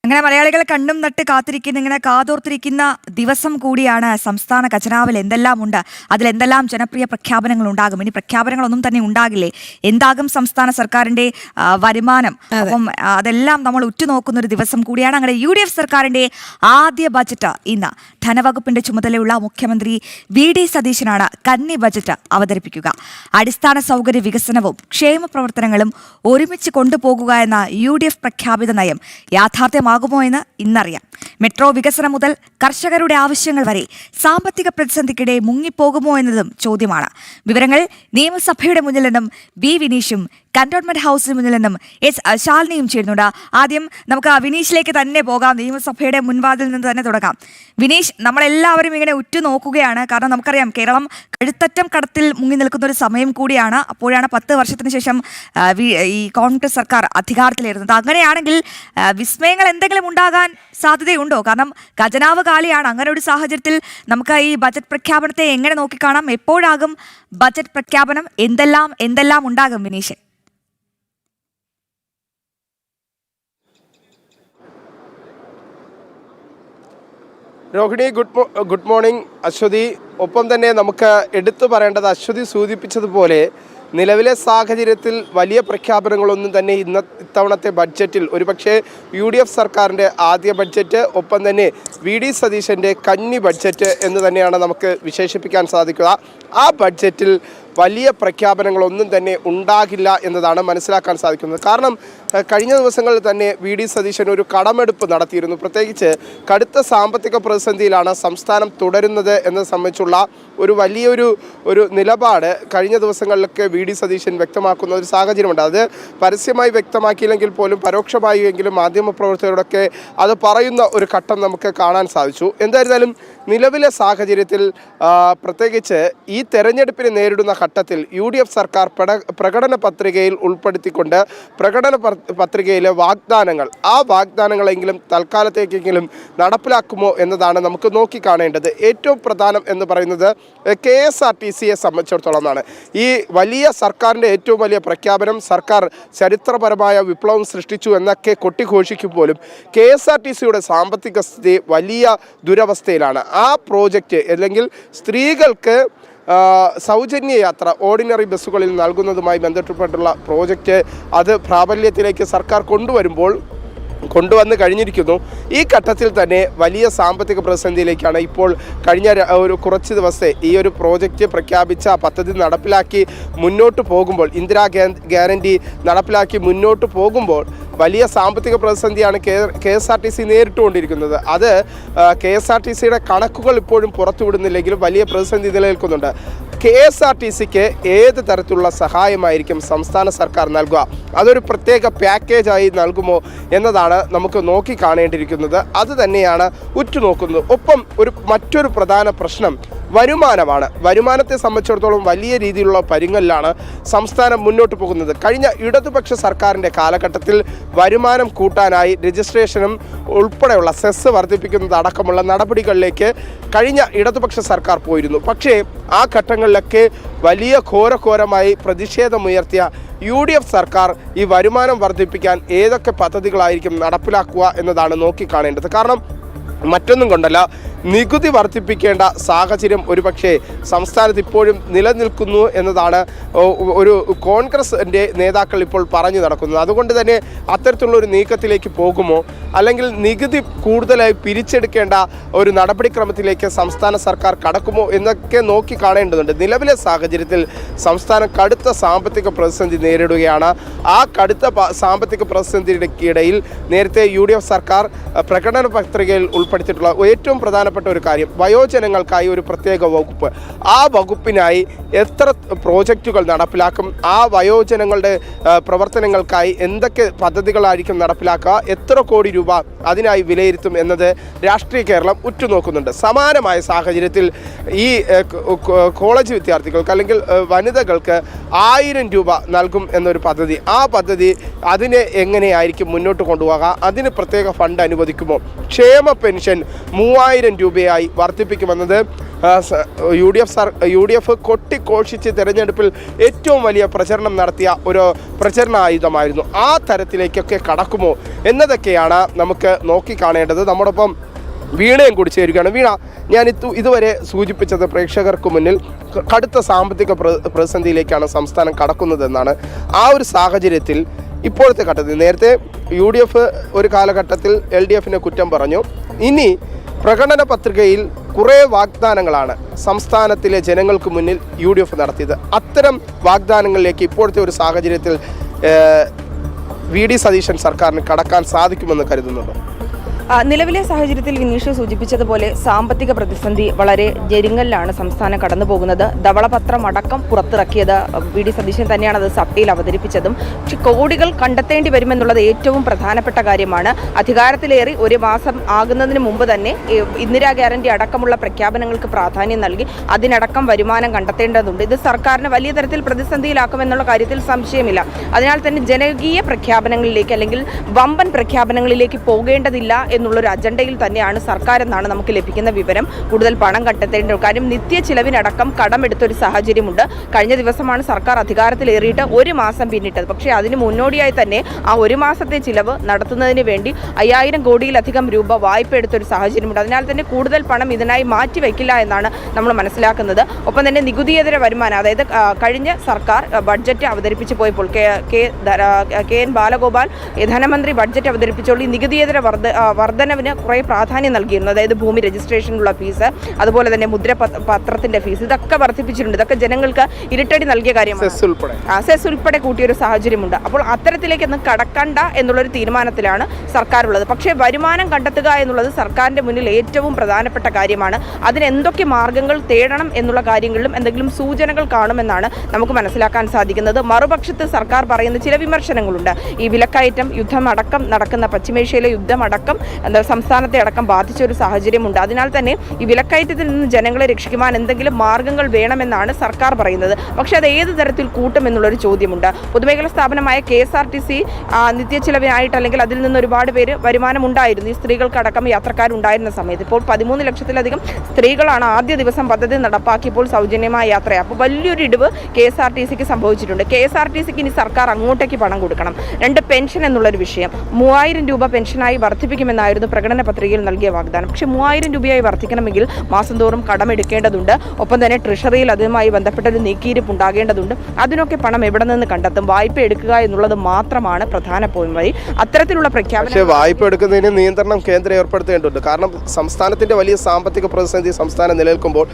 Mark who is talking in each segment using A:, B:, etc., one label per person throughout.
A: അങ്ങനെ മലയാളികൾ കണ്ണും നട്ട് കാത്തിരിക്കുന്ന ഇങ്ങനെ കാതോർത്തിരിക്കുന്ന ദിവസം കൂടിയാണ്. സംസ്ഥാന ഖജനാവിൽ എന്തെല്ലാം ഉണ്ട്, അതിലെന്തെല്ലാം ജനപ്രിയ പ്രഖ്യാപനങ്ങൾ ഉണ്ടാകും, ഇനി പ്രഖ്യാപനങ്ങളൊന്നും തന്നെ ഉണ്ടാകില്ലേ, എന്താകും സംസ്ഥാന സർക്കാരിന്റെ വരുമാനം, അപ്പം അതെല്ലാം നമ്മൾ ഉറ്റുനോക്കുന്ന ഒരു ദിവസം കൂടിയാണ്. അങ്ങനെ UDF സർക്കാരിന്റെ ആദ്യ ബജറ്റ് ഇന്ന് ധനവകുപ്പിന്റെ ചുമതലയുള്ള മുഖ്യമന്ത്രി VD സതീശനാണ് കന്നി ബജറ്റ് അവതരിപ്പിക്കുക. അടിസ്ഥാന സൗകര്യ വികസനവും ക്ഷേമ പ്രവർത്തനങ്ങളും ഒരുമിച്ച് കൊണ്ടുപോകുക എന്ന UDF പ്രഖ്യാപിത നയം യാഥാർത്ഥ്യമാകുമോ എന്ന് ഇന്നറിയാം. മെട്രോ വികസനം മുതൽ കർഷകരുടെ ആവശ്യങ്ങൾ വരെ സാമ്പത്തിക പ്രതിസന്ധിക്കിടെ മുങ്ങിപ്പോകുമോ എന്നതും ചോദ്യമാണ്. വിവരങ്ങൾ നിയമസഭയുടെ മുന്നിൽ നിന്നും B വിനീഷും കന്റോൺമെന്റ് ഹൗസിന് മുന്നിൽ നിന്നും S ശാലിനിയും ചേരുന്നുണ്ട്. ആദ്യം നമുക്ക് വിനീഷിലേക്ക് തന്നെ പോകാം. നിയമസഭയുടെ മുൻവാതിൽ നിന്ന് തന്നെ തുടങ്ങാം. വിനീഷ്, നമ്മളെല്ലാവരും ഇങ്ങനെ ഉറ്റുനോക്കുകയാണ്. കാരണം നമുക്കറിയാം കേരളം കഴുത്തറ്റം കടത്തിൽ മുങ്ങി നിൽക്കുന്ന ഒരു സമയം കൂടിയാണ്. അപ്പോഴാണ് 10 വർഷത്തിന് ശേഷം ഈ കോൺഗ്രസ് സർക്കാർ അധികാരത്തിലേറുന്നത്. അങ്ങനെയാണെങ്കിൽ വിസ്മയങ്ങൾ എന്തെങ്കിലും ഉണ്ടാകാൻ സാധ്യതയുണ്ടോ? കാരണം ഖജനാവ് കാലിയാണ്. അങ്ങനെ ഒരു സാഹചര്യത്തിൽ നമുക്ക് ഈ ബജറ്റ് പ്രഖ്യാപനത്തെ എങ്ങനെ നോക്കിക്കാണാം? എപ്പോഴാകും ബജറ്റ് പ്രഖ്യാപനം? എന്തെല്ലാം ഉണ്ടാകും വിനീഷ്?
B: Rohini, good morning. അശ്വതി, ഒപ്പം തന്നെ നമുക്ക് എടുത്തു പറയേണ്ടത് അശ്വതി സൂചിപ്പിച്ചതുപോലെ നിലവിലെ സാഹചര്യത്തിൽ വലിയ പ്രഖ്യാപനങ്ങളൊന്നും തന്നെ ഇത്തവണത്തെ ബഡ്ജറ്റിൽ, ഒരുപക്ഷെ UDF സർക്കാരിൻ്റെ ആദ്യ ബഡ്ജറ്റ്, ഒപ്പം തന്നെ VD സതീശൻ്റെ കന്നി ബഡ്ജറ്റ് എന്ന് തന്നെയാണ് നമുക്ക് വിശേഷിപ്പിക്കാൻ സാധിക്കുക. ആ ബഡ്ജറ്റിൽ വലിയ പ്രഖ്യാപനങ്ങളൊന്നും തന്നെ ഉണ്ടാകില്ല എന്നതാണ് മനസ്സിലാക്കാൻ സാധിക്കുന്നത്. കാരണം കഴിഞ്ഞ ദിവസങ്ങളിൽ തന്നെ VD സതീശൻ ഒരു കടമെടുപ്പ് നടത്തിയിരുന്നു. പ്രത്യേകിച്ച് കടുത്ത സാമ്പത്തിക പ്രതിസന്ധിയിലാണ് സംസ്ഥാനം തുടരുന്നത് എന്നത് സംബന്ധിച്ചുള്ള വലിയൊരു നിലപാട് കഴിഞ്ഞ ദിവസങ്ങളിലൊക്കെ VD സതീശൻ വ്യക്തമാക്കുന്ന ഒരു സാഹചര്യമുണ്ട്. അത് പരസ്യമായി വ്യക്തമാക്കിയില്ലെങ്കിൽ പോലും പരോക്ഷമായി എങ്കിലും മാധ്യമപ്രവർത്തകരോടൊക്കെ അത് പറയുന്ന ഒരു ഘട്ടം നമുക്ക് കാണാൻ സാധിച്ചു. എന്തായിരുന്നാലും നിലവിലെ സാഹചര്യത്തിൽ പ്രത്യേകിച്ച് ഈ തെരഞ്ഞെടുപ്പിനെ നേരിടുന്ന ഘട്ടത്തിൽ UDF സർക്കാർ പ്രകടന പത്രികയിൽ ഉൾപ്പെടുത്തിക്കൊണ്ട് പ്രകടന പത്രികയിലെ വാഗ്ദാനങ്ങൾ, ആ വാഗ്ദാനങ്ങളെങ്കിലും തൽക്കാലത്തേക്കെങ്കിലും നടപ്പിലാക്കുമോ എന്നതാണ് നമുക്ക് നോക്കിക്കാണേണ്ടത്. ഏറ്റവും പ്രധാനം എന്ന് പറയുന്നത് KSRTCയെ സംബന്ധിച്ചിടത്തോളമാണ്. ഈ വലിയ സർക്കാരിൻ്റെ ഏറ്റവും വലിയ പ്രഖ്യാപനം, സർക്കാർ ചരിത്രപരമായ വിപ്ലവം സൃഷ്ടിച്ചു എന്നൊക്കെ കൊട്ടിഘോഷിക്കും പോലും KSRTCയുടെ സാമ്പത്തിക സ്ഥിതി വലിയ ദുരവസ്ഥയിലാണ്. ആ പ്രോജക്റ്റ്, അല്ലെങ്കിൽ സ്ത്രീകൾക്ക് സൗജന്യ യാത്ര ഓർഡിനറി ബസ്സുകളിൽ നൽകുന്നതുമായി ബന്ധപ്പെട്ടുള്ള പ്രോജക്റ്റ്, അത് പ്രാബല്യത്തിലേക്ക് സർക്കാർ കൊണ്ടുവന്ന് കഴിഞ്ഞിരിക്കുന്നു. ഈ ഘട്ടത്തിൽ തന്നെ വലിയ സാമ്പത്തിക പ്രതിസന്ധിയിലേക്കാണ് ഇപ്പോൾ കഴിഞ്ഞ കുറച്ച് ദിവസത്തെ ഈ ഒരു പ്രോജക്റ്റ് പ്രഖ്യാപിച്ച പദ്ധതി നടപ്പിലാക്കി മുന്നോട്ട് പോകുമ്പോൾ, ഇന്ദിരാ ഗ്യാരണ്ടി നടപ്പിലാക്കി മുന്നോട്ട് പോകുമ്പോൾ വലിയ സാമ്പത്തിക പ്രതിസന്ധിയാണ് KSRTC നേരിട്ടുകൊണ്ടിരിക്കുന്നത്. അത് KSRTCയുടെ കണക്കുകൾ ഇപ്പോഴും പുറത്തുവിടുന്നില്ലെങ്കിലും വലിയ പ്രതിസന്ധി നിലനിൽക്കുന്നുണ്ട്. KSRTCക്ക് ഏത് തരത്തിലുള്ള സഹായമായിരിക്കും സംസ്ഥാന സർക്കാർ നൽകുക? അതൊരു പ്രത്യേക പാക്കേജായി നൽകുമോ എന്നതാണ് നമുക്ക് നോക്കി കാണേണ്ടിയിരിക്കുന്നത്. അത് തന്നെയാണ് ഉറ്റുനോക്കുന്നത്. ഒപ്പം മറ്റൊരു പ്രധാന പ്രശ്നം വരുമാനമാണ്. വരുമാനത്തെ സംബന്ധിച്ചിടത്തോളം വലിയ രീതിയിലുള്ള പരുങ്ങലിലാണ് സംസ്ഥാനം മുന്നോട്ട് പോകുന്നത്. കഴിഞ്ഞ ഇടതുപക്ഷ സർക്കാരിൻ്റെ കാലഘട്ടത്തിൽ വരുമാനം കൂട്ടാനായി രജിസ്ട്രേഷനും ഉൾപ്പെടെയുള്ള സെസ് വർദ്ധിപ്പിക്കുന്നതടക്കമുള്ള നടപടികളിലേക്ക് കഴിഞ്ഞ ഇടതുപക്ഷ സർക്കാർ പോയിരുന്നു. പക്ഷേ ആ ഘട്ടങ്ങളിലൊക്കെ വലിയ ഘോരമായി പ്രതിഷേധമുയർത്തിയ UDF സർക്കാർ ഈ വരുമാനം വർദ്ധിപ്പിക്കാൻ ഏതൊക്കെ പദ്ധതികളായിരിക്കും നടപ്പിലാക്കുക എന്നതാണ് നോക്കിക്കാണേണ്ടത്. കാരണം മറ്റൊന്നും കൊണ്ടല്ല, നികുതി വർദ്ധിപ്പിക്കേണ്ട സാഹചര്യം ഒരുപക്ഷെ സംസ്ഥാനത്ത് ഇപ്പോഴും നിലനിൽക്കുന്നു എന്നതാണ് ഒരു കോൺഗ്രസിൻ്റെ നേതാക്കൾ ഇപ്പോൾ പറഞ്ഞു നടക്കുന്നത്. അതുകൊണ്ട് തന്നെ അത്തരത്തിലുള്ള ഒരു നീക്കത്തിലേക്ക് പോകുമോ, അല്ലെങ്കിൽ നികുതി കൂടുതലായി പിരിച്ചെടുക്കേണ്ട ഒരു നടപടിക്രമത്തിലേക്ക് സംസ്ഥാന സർക്കാർ കടക്കുമോ എന്നൊക്കെ നോക്കി കാണേണ്ടതുണ്ട്. നിലവിലെ സാഹചര്യത്തിൽ സംസ്ഥാനം കടുത്ത സാമ്പത്തിക പ്രതിസന്ധി നേരിടുകയാണ്. ആ കടുത്ത സാമ്പത്തിക പ്രതിസന്ധിയുടെ ഇടയിൽ നേരത്തെ UDF സർക്കാർ പ്രകടന പത്രികയിൽ ഉൾപ്പെടുത്തിയിട്ടുള്ള ഏറ്റവും പ്രധാനപ്പെട്ട ഒരു കാര്യം, വയോജനങ്ങൾക്കായി ഒരു പ്രത്യേക വകുപ്പ്. ആ വകുപ്പിനായി എത്ര പ്രോജക്റ്റുകൾ നടപ്പിലാക്കും, ആ വയോജനങ്ങളുടെ പ്രവർത്തനങ്ങൾക്കായി എന്തൊക്കെ പദ്ധതികളായിരിക്കും നടപ്പിലാക്കുക, എത്ര കോടി രൂപ അതിനായി വിലയിരുത്തും എന്നത് രാഷ്ട്രീയ കേരളം ഉറ്റുനോക്കുന്നുണ്ട്. സമാനമായ സാഹചര്യത്തിൽ ഈ കോളേജ് വിദ്യാർത്ഥികൾക്ക് അല്ലെങ്കിൽ വനിതകൾക്ക് 1000 രൂപ നൽകും എന്നൊരു പദ്ധതി, ആ പദ്ധതി അതിനെ എങ്ങനെയായിരിക്കും മുന്നോട്ട് കൊണ്ടുപോകുക? അതിന് പ്രത്യേക ഫണ്ട് അനുവദിക്കുമോ? ക്ഷേമ പെൻഷൻ 3000 രൂപയായി വർദ്ധിപ്പിക്കുമെന്നത് യു ഡി എഫ് കൊട്ടിഘോഷിച്ച് തെരഞ്ഞെടുപ്പിൽ ഏറ്റവും വലിയ പ്രചരണം നടത്തിയ ഒരു പ്രചരണ ആയുധമായിരുന്നു. ആ തരത്തിലേക്കൊക്കെ കടക്കുമോ എന്നതൊക്കെയാണ് നമുക്ക് നോക്കിക്കാണേണ്ടത്. നമ്മോടൊപ്പം വീണയും കൂടി ചേരുകയാണ്. വീണ, ഞാൻ ഇതുവരെ സൂചിപ്പിച്ചത് പ്രേക്ഷകർക്ക് മുന്നിൽ കടുത്ത സാമ്പത്തിക പ്രതിസന്ധിയിലേക്കാണ് സംസ്ഥാനം കടക്കുന്നതെന്നാണ്. ആ ഒരു സാഹചര്യത്തിൽ ഇപ്പോഴത്തെ ഘട്ടത്തിൽ നേരത്തെ യു ഡി എഫ് ഒരു കാലഘട്ടത്തിൽ എൽ ഡി എഫിനെ കുറ്റം പറഞ്ഞു. ഇനി പ്രകടന പത്രികയിൽ കുറേ വാഗ്ദാനങ്ങളാണ് സംസ്ഥാനത്തിലെ ജനങ്ങൾക്ക് മുന്നിൽ യു ഡി എഫ് നടത്തിയത്. അത്തരം വാഗ്ദാനങ്ങളിലേക്ക് ഇപ്പോഴത്തെ ഒരു സാഹചര്യത്തിൽ വി ഡി സതീശൻ സർക്കാരിന് കടക്കാൻ സാധിക്കുമെന്ന് കരുതുന്നുണ്ടോ?
C: നിലവിലെ സാഹചര്യത്തിൽ വിനീഷ് സൂചിപ്പിച്ചതുപോലെ സാമ്പത്തിക പ്രതിസന്ധി വളരെ ഞെരുങ്ങലിലാണ് സംസ്ഥാനം കടന്നു പോകുന്നത്. ധവളപത്രം അടക്കം പുറത്തിറക്കിയത് വി ഡി സതീശൻ തന്നെയാണ് അത് സഭയിൽ അവതരിപ്പിച്ചതും. പക്ഷെ കോടികൾ കണ്ടെത്തേണ്ടി വരുമെന്നുള്ളത് ഏറ്റവും പ്രധാനപ്പെട്ട കാര്യമാണ്. അധികാരത്തിലേറി ഒരു മാസം ആകുന്നതിന് മുമ്പ് തന്നെ ഇന്ദിരാ ഗ്യാരണ്ടി അടക്കമുള്ള പ്രഖ്യാപനങ്ങൾക്ക് പ്രാധാന്യം നൽകി അതിനടക്കം വരുമാനം കണ്ടെത്തേണ്ടതുണ്ട്. ഇത് സർക്കാരിന് വലിയ തരത്തിൽ പ്രതിസന്ധിയിലാക്കുമെന്നുള്ള കാര്യത്തിൽ സംശയമില്ല. അതിനാൽ തന്നെ ജനകീയ പ്രഖ്യാപനങ്ങളിലേക്ക് അല്ലെങ്കിൽ വമ്പൻ പ്രഖ്യാപനങ്ങളിലേക്ക് പോകേണ്ടതില്ല എന്നുള്ളൊരു അജണ്ടയിൽ തന്നെയാണ് സർക്കാർ എന്നാണ് നമുക്ക് ലഭിക്കുന്ന വിവരം. കൂടുതൽ പണം കണ്ടെത്തേണ്ട കാര്യം നിത്യ ചിലവിനടക്കം കടമെടുത്തൊരു സാഹചര്യമുണ്ട്. കഴിഞ്ഞ ദിവസമാണ് സർക്കാർ അധികാരത്തിലേറിയിട്ട് ഒരു മാസം പിന്നിട്ടത്. പക്ഷേ അതിന് മുന്നോടിയായി തന്നെ ആ ഒരു മാസത്തെ ചിലവ് നടത്തുന്നതിന് വേണ്ടി 5000 കോടിയിലധികം രൂപ വായ്പ എടുത്തൊരു സാഹചര്യമുണ്ട്. അതിനാൽ തന്നെ കൂടുതൽ പണം ഇതിനായി മാറ്റിവെക്കില്ല എന്നാണ് നമ്മൾ മനസ്സിലാക്കുന്നത്. ഒപ്പം തന്നെ നികുതിയേതര വരുമാനം, അതായത് കഴിഞ്ഞ സർക്കാർ ബഡ്ജറ്റ് അവതരിപ്പിച്ചു പോയപ്പോൾ കെ എൻ ബാലഗോപാൽ ധനമന്ത്രി ബഡ്ജറ്റ് അവതരിപ്പിച്ചപ്പോൾ ഈ നികുതിയേതര വർധനവിന് കുറേ പ്രാധാന്യം നൽകിയിരുന്നു. അതായത് ഭൂമി രജിസ്ട്രേഷനുള്ള ഫീസ്, അതുപോലെ തന്നെ മുദ്രപത്രത്തിന്റെ ഫീസ്, ഇതൊക്കെ വർദ്ധിപ്പിച്ചിട്ടുണ്ട്. ഇതൊക്കെ ജനങ്ങൾക്ക് ഇരുട്ടടി നൽകിയ കാര്യമാണ്. സെസ് ഉൾപ്പെടെ കൂട്ടിയൊരു സാഹചര്യമുണ്ട്. അപ്പോൾ അത്തരത്തിലേക്കൊന്നും കടക്കണ്ട എന്നുള്ളൊരു തീരുമാനത്തിലാണ് സർക്കാർ ഉള്ളത്. പക്ഷേ വരുമാനം കണ്ടെത്തുക എന്നുള്ളത് സർക്കാരിന്റെ മുന്നിൽ ഏറ്റവും പ്രധാനപ്പെട്ട കാര്യമാണ്. അതിനെന്തൊക്കെ മാർഗങ്ങൾ തേടണം എന്നുള്ള കാര്യങ്ങളിലും എന്തെങ്കിലും സൂചനകൾ കാണുമെന്നാണ് നമുക്ക് മനസ്സിലാക്കാൻ സാധിക്കുന്നത്. മറുപക്ഷത്ത് സർക്കാർ പറയുന്ന ചില വിമർശനങ്ങളുണ്ട്. ഈ വിലക്കയറ്റം, യുദ്ധം അടക്കം നടക്കുന്ന പശ്ചിമേഷ്യയിലെ യുദ്ധം അടക്കം സംസ്ഥാനത്തെ അടക്കം ബാധിച്ച ഒരു സാഹചര്യമുണ്ട്. അതിനാൽ തന്നെ ഈ വിലക്കയറ്റത്തിൽ നിന്ന് ജനങ്ങളെ രക്ഷിക്കുവാൻ എന്തെങ്കിലും മാർഗങ്ങൾ വേണമെന്നാണ് സർക്കാർ പറയുന്നത്. പക്ഷേ അത് ഏത് തരത്തിൽ കൂട്ടുമെന്നുള്ളൊരു ചോദ്യമുണ്ട്. പൊതുമേഖലാ സ്ഥാപനമായ KSRTC നിത്യച്ചിലവിനായിട്ട് അല്ലെങ്കിൽ അതിൽ നിന്ന് ഒരുപാട് പേര് വരുമാനം ഉണ്ടായിരുന്നു. ഈ സ്ത്രീകൾക്കടക്കം യാത്രക്കാരുണ്ടായിരുന്ന സമയത്ത് ഇപ്പോൾ 13 ലക്ഷത്തിലധികം സ്ത്രീകളാണ് ആദ്യ ദിവസം പദ്ധതി നടപ്പാക്കിയപ്പോൾ സൗജന്യമായ യാത്രയാണ്. അപ്പോൾ വലിയൊരു ഇടിവ് KSRTCക്ക് സംഭവിച്ചിട്ടുണ്ട്. KSRTCക്ക് ഇനി സർക്കാർ അങ്ങോട്ടേക്ക് പണം കൊടുക്കണം. 2 പെൻഷൻ എന്നുള്ളൊരു വിഷയം 3000 രൂപ പെൻഷനായി വർദ്ധിപ്പിക്കുമെന്നായിരുന്നു പ്രകടന പത്രികയിൽ നൽകിയ വാഗ്ദാനം. പക്ഷേ 3000 രൂപയായി വർദ്ധിക്കണമെങ്കിൽ മാസം തോറും കടമെടുക്കേണ്ടതുണ്ട്. ഒപ്പം തന്നെ ട്രഷറിയിൽ അതുമായി ബന്ധപ്പെട്ടൊരു നീക്കിയിരിപ്പ് ഉണ്ടാകേണ്ടതുണ്ട്. അതിനൊക്കെ പണം എവിടെ നിന്ന് കണ്ടെത്തും? വായ്പ എടുക്കുക എന്നുള്ളത് മാത്രമാണ് പ്രധാന പോംവഴി. അത്തരത്തിലുള്ള പ്രഖ്യാപനം.
B: വായ്പ എടുക്കുന്നതിന് നിയന്ത്രണം കേന്ദ്രം ഏർപ്പെടുത്തേണ്ടതുണ്ട്. കാരണം സംസ്ഥാനത്തിന്റെ വലിയ സാമ്പത്തിക പ്രതിസന്ധി സംസ്ഥാനം നിലനിൽക്കുമ്പോൾ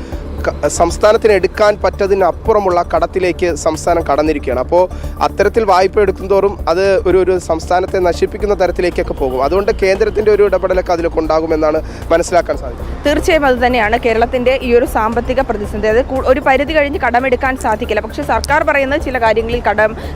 B: സംസ്ഥാനത്തിന് എടുക്കാൻ പറ്റതിനപ്പുറമുള്ള കടത്തിലേക്ക് സംസ്ഥാനം കടന്നിരിക്കുകയാണ്. അപ്പോൾ അത്തരത്തിൽ വായ്പ എടുക്കുന്തോറും അത് ഒരു സംസ്ഥാനത്തെ നശിപ്പിക്കുന്ന തരത്തിലേക്കൊക്കെ പോകും. അതുകൊണ്ട് കേന്ദ്രത്തിന്റെ ഒരു ഇടപെടലൊക്കെ അതിലൊക്കെ ഉണ്ടാകുമെന്നാണ് മനസ്സിലാക്കാൻ സാധിക്കും.
C: തീർച്ചയായും അത് തന്നെയാണ് കേരളത്തിന്റെ ഈ ഒരു സാമ്പത്തിക പ്രതിസന്ധി. അത് ഒരു പരിധി കഴിഞ്ഞ് കടമെടുക്കാൻ സാധിക്കില്ല. പക്ഷേ സർക്കാർ പറയുന്നത് ചില കാര്യങ്ങളിൽ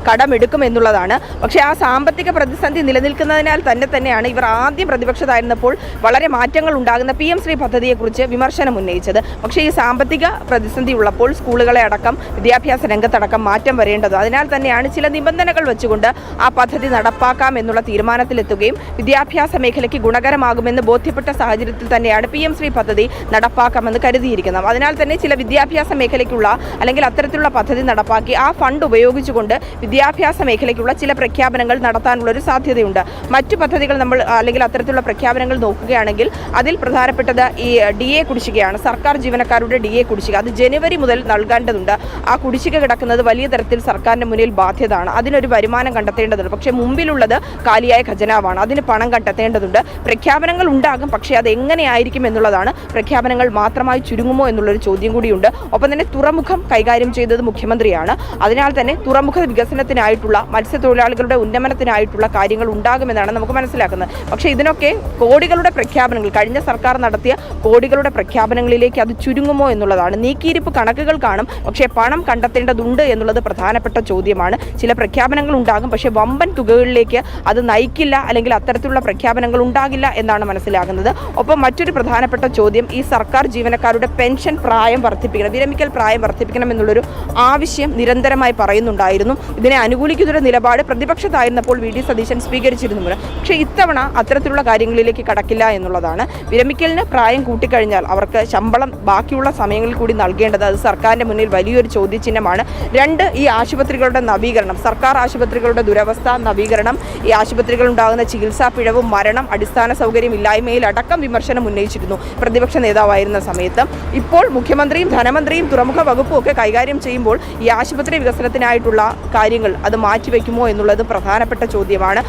C: കടമെടുക്കും എന്നുള്ളതാണ്. പക്ഷേ ആ സാമ്പത്തിക പ്രതിസന്ധി നിലനിൽക്കുന്നതിനാൽ തന്നെയാണ് ഇവർ ആദ്യം പ്രതിപക്ഷത്തായിരുന്നപ്പോൾ വളരെ മാറ്റങ്ങൾ ഉണ്ടാകുന്ന PM ശ്രീ പദ്ധതിയെക്കുറിച്ച് വിമർശനം ഉന്നയിച്ചത്. പക്ഷേ ഈ സാമ്പത്തിക പ്രതിസന്ധി ഉള്ളപ്പോൾ സ്കൂളുകളെ അടക്കം വിദ്യാഭ്യാസ രംഗത്തടക്കം മാറ്റം വരേണ്ടത്. അതിനാൽ തന്നെയാണ് ചില നിബന്ധനകൾ വെച്ചുകൊണ്ട് ആ പദ്ധതി നടപ്പാക്കാം എന്നുള്ള തീരുമാനത്തിലെത്തുകയും വിദ്യാഭ്യാസ മേഖലയ്ക്ക് ഗുണകരമാകുമെന്ന് ബോധ്യപ്പെട്ട സാഹചര്യത്തിൽ തന്നെയാണ് PM ശ്രീ പദ്ധതി നടപ്പാക്കാമെന്ന് കരുതിയിരിക്കുന്നത്. അതിനാൽ തന്നെ ചില വിദ്യാഭ്യാസ മേഖലയ്ക്കുള്ള അല്ലെങ്കിൽ അത്തരത്തിലുള്ള പദ്ധതി നടപ്പാക്കി ആ ഫണ്ട് ഉപയോഗിച്ചുകൊണ്ട് വിദ്യാഭ്യാസ മേഖലയ്ക്കുള്ള ചില പ്രഖ്യാപനങ്ങൾ നടത്താനുള്ളൊരു സാധ്യതയുണ്ട്. മറ്റു പദ്ധതികൾ നമ്മൾ അല്ലെങ്കിൽ അത്തരത്തിലുള്ള പ്രഖ്യാപനങ്ങൾ നോക്കുകയാണെങ്കിൽ അതിൽ പ്രധാനപ്പെട്ടത് ഈ DA കുടിശ്ശികയാണ്. സർക്കാർ ജീവനക്കാരുടെ DA കുടിശ്ശിക അത് ജനുവരി മുതൽ നൽകേണ്ടതുണ്ട്. ആ കുടിശ്ശിക കിടക്കുന്നത് വലിയ തരത്തിൽ സർക്കാരിന്റെ മുന്നിൽ ബാധ്യതയാണ്. അതിനൊരു വരുമാനം കണ്ടെത്തേണ്ടതുണ്ട്. പക്ഷേ മുമ്പിലുള്ളത് കാലിയായ ഖജനാവാണ്. അതിന് പണം കണ്ടെത്തേണ്ടതുണ്ട്. പ്രഖ്യാപനങ്ങൾ ഉണ്ടാകും. പക്ഷേ അത് എങ്ങനെയായിരിക്കും എന്നുള്ളതാണ്. പ്രഖ്യാപനങ്ങൾ മാത്രമായി ചുരുങ്ങുമോ എന്നുള്ളൊരു ചോദ്യം കൂടിയുണ്ട്. ഒപ്പം തന്നെ തുറമുഖം കൈകാര്യം ചെയ്തത് മുഖ്യമന്ത്രിയാണ്. അതിനാൽ തന്നെ തുറമുഖ വികസനത്തിനായിട്ടുള്ള മത്സ്യത്തൊഴിലാളികളുടെ ഉന്നമനത്തിനായിട്ടുള്ള കാര്യങ്ങൾ ഉണ്ടാകുമെന്നാണ് നമുക്ക് മനസ്സിലാക്കുന്നത്. പക്ഷേ ഇതിനൊക്കെ കോടികളുടെ പ്രഖ്യാപനങ്ങൾ കഴിഞ്ഞ സർക്കാർ നടത്തിയ കോടികളുടെ പ്രഖ്യാപനങ്ങളിലേക്ക് അത് ചുരുങ്ങുമോ എന്നുള്ളത് എന്നുള്ളതാണ്. നീക്കിയിരിപ്പ് കണക്കുകൾ കാണും, പക്ഷേ പണം കണ്ടെത്തേണ്ടതുണ്ട് എന്നുള്ളത് പ്രധാനപ്പെട്ട ചോദ്യമാണ്. ചില പ്രഖ്യാപനങ്ങൾ ഉണ്ടാകും, പക്ഷേ വമ്പൻ തുകകളിലേക്ക് അത് നയിക്കില്ല, അല്ലെങ്കിൽ അത്തരത്തിലുള്ള പ്രഖ്യാപനങ്ങൾ ഉണ്ടാകില്ല എന്നാണ് മനസ്സിലാകുന്നത്. ഒപ്പം മറ്റൊരു പ്രധാനപ്പെട്ട ചോദ്യം, ഈ സർക്കാർ ജീവനക്കാരുടെ പെൻഷൻ പ്രായം വർദ്ധിപ്പിക്കണം, വിരമിക്കൽ പ്രായം വർദ്ധിപ്പിക്കണം എന്നുള്ളൊരു ആവശ്യം നിരന്തരമായി പറയുന്നുണ്ടായിരുന്നു. ഇതിനെ അനുകൂലിക്കുന്നൊരു നിലപാട് പ്രതിപക്ഷത്തായിരുന്നപ്പോൾ വി ഡി സതീശൻ സ്വീകരിച്ചിരുന്നുമില്ല. പക്ഷേ ഇത്തവണ അത്തരത്തിലുള്ള കാര്യങ്ങളിലേക്ക് കടക്കില്ല എന്നുള്ളതാണ്. വിരമിക്കലിന് പ്രായം കൂട്ടിക്കഴിഞ്ഞാൽ അവർക്ക് ശമ്പളം ബാക്കിയുള്ള സമയങ്ങളിൽ കൂടി നൽകേണ്ടത് അത് സർക്കാരിൻ്റെ മുന്നിൽ വലിയൊരു ചോദ്യചിഹ്നമാണ്. 2, ഈ ആശുപത്രികളുടെ നവീകരണം, സർക്കാർ ആശുപത്രികളുടെ ദുരവസ്ഥ നവീകരണം, ഈ ആശുപത്രികൾ ഉണ്ടാകുന്ന ചികിത്സാ പിഴവ്, മരണം, അടിസ്ഥാന സൗകര്യം ഇല്ലായ്മയിലടക്കം വിമർശനം ഉന്നയിച്ചിരുന്നു പ്രതിപക്ഷ നേതാവായിരുന്ന സമയത്ത്. ഇപ്പോൾ മുഖ്യമന്ത്രിയും ധനമന്ത്രിയും തുറമുഖ വകുപ്പും ഒക്കെ കൈകാര്യം ചെയ്യുമ്പോൾ ഈ ആശുപത്രി വികസനത്തിനായിട്ടുള്ള കാര്യങ്ങൾ അത് മാറ്റിവെക്കുമോ എന്നുള്ളത് പ്രധാനപ്പെട്ട ചോദ്യമാണ്.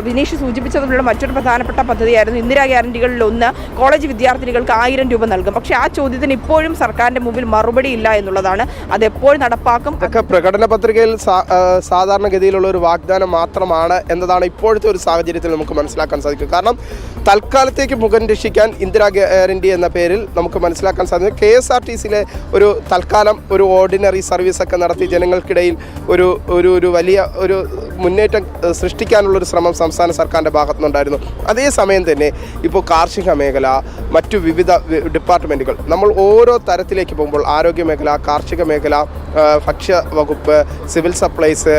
C: വിനീഷ് സൂചിപ്പിച്ചതിലുള്ള മറ്റൊരു പ്രധാനപ്പെട്ട പദ്ധതിയായിരുന്നു ഇന്ദിരാ ഗ്യാരണ്ടികളിലൊന്ന് കോളേജ് വിദ്യാർത്ഥിനികൾക്ക് 1000 രൂപ നൽകും. പക്ഷേ ആ ചോദ്യത്തിന് ഇപ്പോഴും സർക്കാരിന്റെ മുമ്പിൽ മറുപടി ഇല്ല എന്നുള്ളതാണ്. അത് എപ്പോൾ നടപ്പാക്കും?
B: അതൊക്കെ പ്രകടന പത്രികയിൽ സാധാരണഗതിയിലുള്ള ഒരു വാഗ്ദാനം മാത്രമാണ് എന്നതാണ് ഇപ്പോഴത്തെ ഒരു സാഹചര്യത്തിൽ നമുക്ക് മനസ്സിലാക്കാൻ സാധിക്കും. കാരണം തൽക്കാലത്തേക്ക് മുഖം രക്ഷിക്കാൻ ഇന്ദിരാ ഗ്യാരണ്ടി എന്ന പേരിൽ നമുക്ക് മനസ്സിലാക്കാൻ സാധിക്കും. KSRTCയിലെ ഒരു തൽക്കാലം ഒരു ഓർഡിനറി സർവീസൊക്കെ നടത്തി ജനങ്ങൾക്കിടയിൽ ഒരു വലിയ ഒരു മുന്നേറ്റം സൃഷ്ടിക്കാനുള്ളൊരു ശ്രമം സംസ്ഥാന സർക്കാരിൻ്റെ ഭാഗത്തുനിന്നുണ്ടായിരുന്നു. അതേസമയം തന്നെ ഇപ്പോൾ കാർഷിക മേഖല, മറ്റു വിവിധ ഡിപ്പാർട്ട്മെൻറ്റുകൾ, നമ്മൾ ഓരോ തരത്തിലേക്ക് പോകുമ്പോൾ ആരോഗ്യ മേഖല, കാർഷിക മേഖല, ഭക്ഷ്യ വകുപ്പ്, സിവിൽ സപ്ലൈസ്,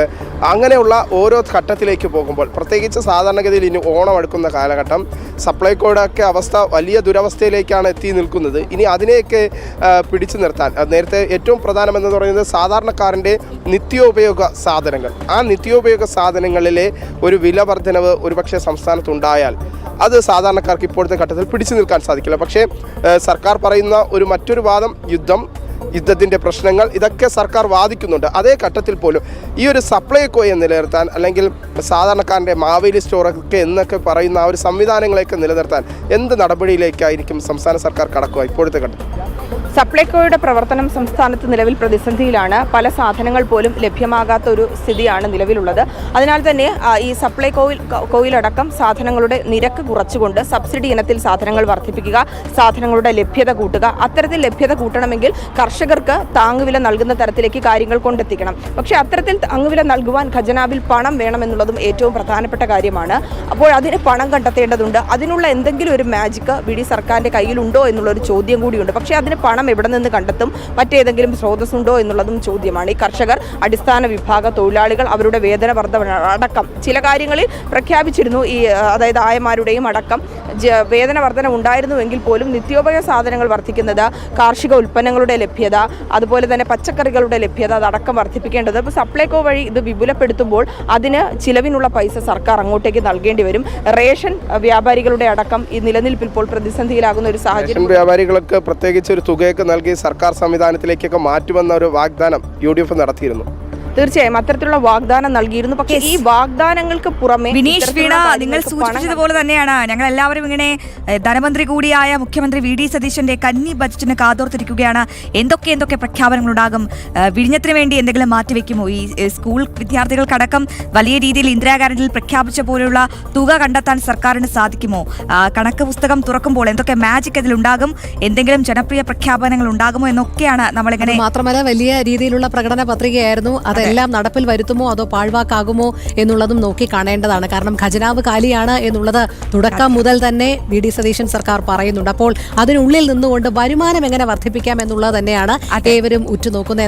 B: അങ്ങനെയുള്ള ഓരോ ഘട്ടത്തിലേക്ക് പോകുമ്പോൾ, പ്രത്യേകിച്ച് സാധാരണഗതിയിൽ ഇനി ഓണം അടുക്കുന്ന കാലഘട്ടം, സപ്ലൈകോയുടെയൊക്കെ അവസ്ഥ വലിയ ദുരവസ്ഥയിലേക്കാണ് എത്തി നിൽക്കുന്നത്. ഇനി അതിനെയൊക്കെ പിടിച്ചു നിർത്താൻ നേരത്തെ ഏറ്റവും പ്രധാനമെന്ന് പറയുന്നത് സാധാരണക്കാരൻ്റെ നിത്യോപയോഗ സാധനങ്ങൾ, ആ നിത്യോപയോഗ സാധനങ്ങളിലെ ഒരു വില വർധനവ് ഒരുപക്ഷെ സംസ്ഥാനത്തുണ്ടായാൽ അത് സാധാരണക്കാർക്ക് ഇപ്പോഴത്തെ ഘട്ടത്തിൽ പിടിച്ചു നിൽക്കാൻ സാധിക്കില്ല. പക്ഷേ സർക്കാർ പറയുന്ന മറ്റൊരു വാദം യുദ്ധത്തിൻ്റെ പ്രശ്നങ്ങൾ, ഇതൊക്കെ സർക്കാർ വാദിക്കുന്നുണ്ട്. അതേ ഘട്ടത്തിൽ പോലും ഈ ഒരു സപ്ലൈകോയെ നിലനിർത്താൻ, അല്ലെങ്കിൽ സാധാരണക്കാരൻ്റെ മാവേലി സ്റ്റോറൊക്കെ എന്നൊക്കെ പറയുന്ന ആ ഒരു സംവിധാനങ്ങളെയൊക്കെ നിലനിർത്താൻ എന്ത് നടപടിയിലേക്കായിരിക്കും സംസ്ഥാന സർക്കാർ കടക്കുക ഇപ്പോഴത്തെ ഘട്ടത്തിൽ?
C: സപ്ലൈകോയുടെ പ്രവർത്തനം സംസ്ഥാനത്ത് നിലവിൽ പ്രതിസന്ധിയിലാണ്. പല സാധനങ്ങൾ പോലും ലഭ്യമാകാത്ത ഒരു സ്ഥിതിയാണ് നിലവിലുള്ളത്. അതിനാൽ തന്നെ ഈ സപ്ലൈകോയിലടക്കം സാധനങ്ങളുടെ നിരക്ക് കുറച്ചുകൊണ്ട് സബ്സിഡി ഇനത്തിൽ സാധനങ്ങൾ വർദ്ധിപ്പിക്കുക, സാധനങ്ങളുടെ ലഭ്യത കൂട്ടുക. അത്തരത്തിൽ ലഭ്യത കൂട്ടണമെങ്കിൽ കർഷകർക്ക് താങ്ങുവില നൽകുന്ന തരത്തിലേക്ക് കാര്യങ്ങൾ കൊണ്ടെത്തിക്കണം. പക്ഷേ അത്തരത്തിൽ താങ്ങുവില നൽകുവാൻ ഖജനാവിൽ പണം വേണമെന്നുള്ളതും ഏറ്റവും പ്രധാനപ്പെട്ട കാര്യമാണ്. അപ്പോൾ അതിന് പണം കണ്ടെത്തേണ്ടതുണ്ട്. അതിനുള്ള എന്തെങ്കിലും ഒരു മാജിക്ക് വി ഡി സർക്കാരിൻ്റെ കയ്യിലുണ്ടോ എന്നുള്ളൊരു ചോദ്യം കൂടിയുണ്ട്. പക്ഷേ അതിന് പണം എവിടെ നിന്ന് കണ്ടെത്തും? മറ്റേതെങ്കിലും സ്രോതസ്സുണ്ടോ എന്നുള്ളതും ചോദ്യമാണ്. ഈ കർഷകർ, അടിസ്ഥാന വിഭാഗ തൊഴിലാളികൾ, അവരുടെ വേതന വർധന അടക്കം ചില കാര്യങ്ങളിൽ പ്രഖ്യാപിച്ചിരുന്നു. അതായത് ആയമാരുടെയും അടക്കം വേതന വർധന ഉണ്ടായിരുന്നുവെങ്കിൽ പോലും നിത്യോപയോഗ സാധനങ്ങൾ വർദ്ധിക്കുന്നത്, കാർഷിക ഉൽപ്പന്നങ്ങളുടെ ലഭ്യത, അതുപോലെ തന്നെ പച്ചക്കറികളുടെ ലഭ്യത അതടക്കം വർദ്ധിപ്പിക്കേണ്ടത്. ഇപ്പോൾ സപ്ലൈകോ വഴി ഇത് വിപുലപ്പെടുത്തുമ്പോൾ അതിന് ചിലവിനുള്ള പൈസ സർക്കാർ അങ്ങോട്ടേക്ക് നൽകേണ്ടി വരും. റേഷൻ വ്യാപാരികളുടെ അടക്കം ഈ നിലനിൽപ്പിൽ ഇപ്പോൾ പ്രതിസന്ധിയിലാകുന്ന ഒരു സാഹചര്യം.
B: വ്യാപാരികൾക്ക് പ്രത്യേകിച്ച് ഒരു തുകയൊക്കെ നൽകി സർക്കാർ സംവിധാനത്തിലേക്കൊക്കെ മാറ്റുമെന്ന ഒരു വാഗ്ദാനം UDF നടത്തിയിരുന്നു.
C: തീർച്ചയായും അത്തരത്തിലുള്ള വാഗ്ദാനം നൽകിയിരുന്നു. പക്ഷേ ഈ വാഗ്ദാനങ്ങൾക്ക് പുറമെ
A: വിനീഷ് വീണ, നിങ്ങൾ സൂചിപ്പിച്ചതുപോലെ തന്നെയാണ് ഞങ്ങൾ എല്ലാവരും ഇങ്ങനെ ധനമന്ത്രി കൂടിയായ മുഖ്യമന്ത്രി വി ഡി സതീശന്റെ കന്നി ബജറ്റിന് കാതോർത്തിരിക്കുകയാണ്. എന്തൊക്കെ പ്രഖ്യാപനങ്ങൾ ഉണ്ടാകും? വിഴിഞ്ഞത്തിന് വേണ്ടി എന്തെങ്കിലും മാറ്റിവെക്കുമോ? ഈ സ്കൂൾ വിദ്യാർത്ഥികൾക്കടക്കം വലിയ രീതിയിൽ ഇന്ദിരാ ഗ്യാരണ്ടിയിൽ പ്രഖ്യാപിച്ച പോലെയുള്ള തുക കണ്ടെത്താൻ സർക്കാരിന് സാധിക്കുമോ? കണക്ക് പുസ്തകം തുറക്കുമ്പോൾ എന്തൊക്കെ മാജിക് അതിലുണ്ടാകും? എന്തെങ്കിലും ജനപ്രിയ പ്രഖ്യാപനങ്ങൾ ഉണ്ടാകുമോ എന്നൊക്കെയാണ് നമ്മളിങ്ങനെ.
D: മാത്രമല്ല വലിയ രീതിയിലുള്ള പ്രകടന പത്രികയായിരുന്നു. അതെല്ലാം നടപ്പിൽ വരുത്തുമോ അതോ പാഴ്വാക്കാകുമോ എന്നുള്ളതും നോക്കി കാണേണ്ടതാണ്. കാരണം ഖജനാവ് കാലിയാണ് എന്നുള്ളത് തുടക്കം മുതൽ തന്നെ വി ഡി സതീശൻ സർക്കാർ പറയുന്നുണ്ട്. അപ്പോൾ അതിനുള്ളിൽ നിന്നുകൊണ്ട് വരുമാനം എങ്ങനെ വർദ്ധിപ്പിക്കാം എന്നുള്ളത് തന്നെയാണ് ഏവരും ഉറ്റുനോക്കുന്നത്.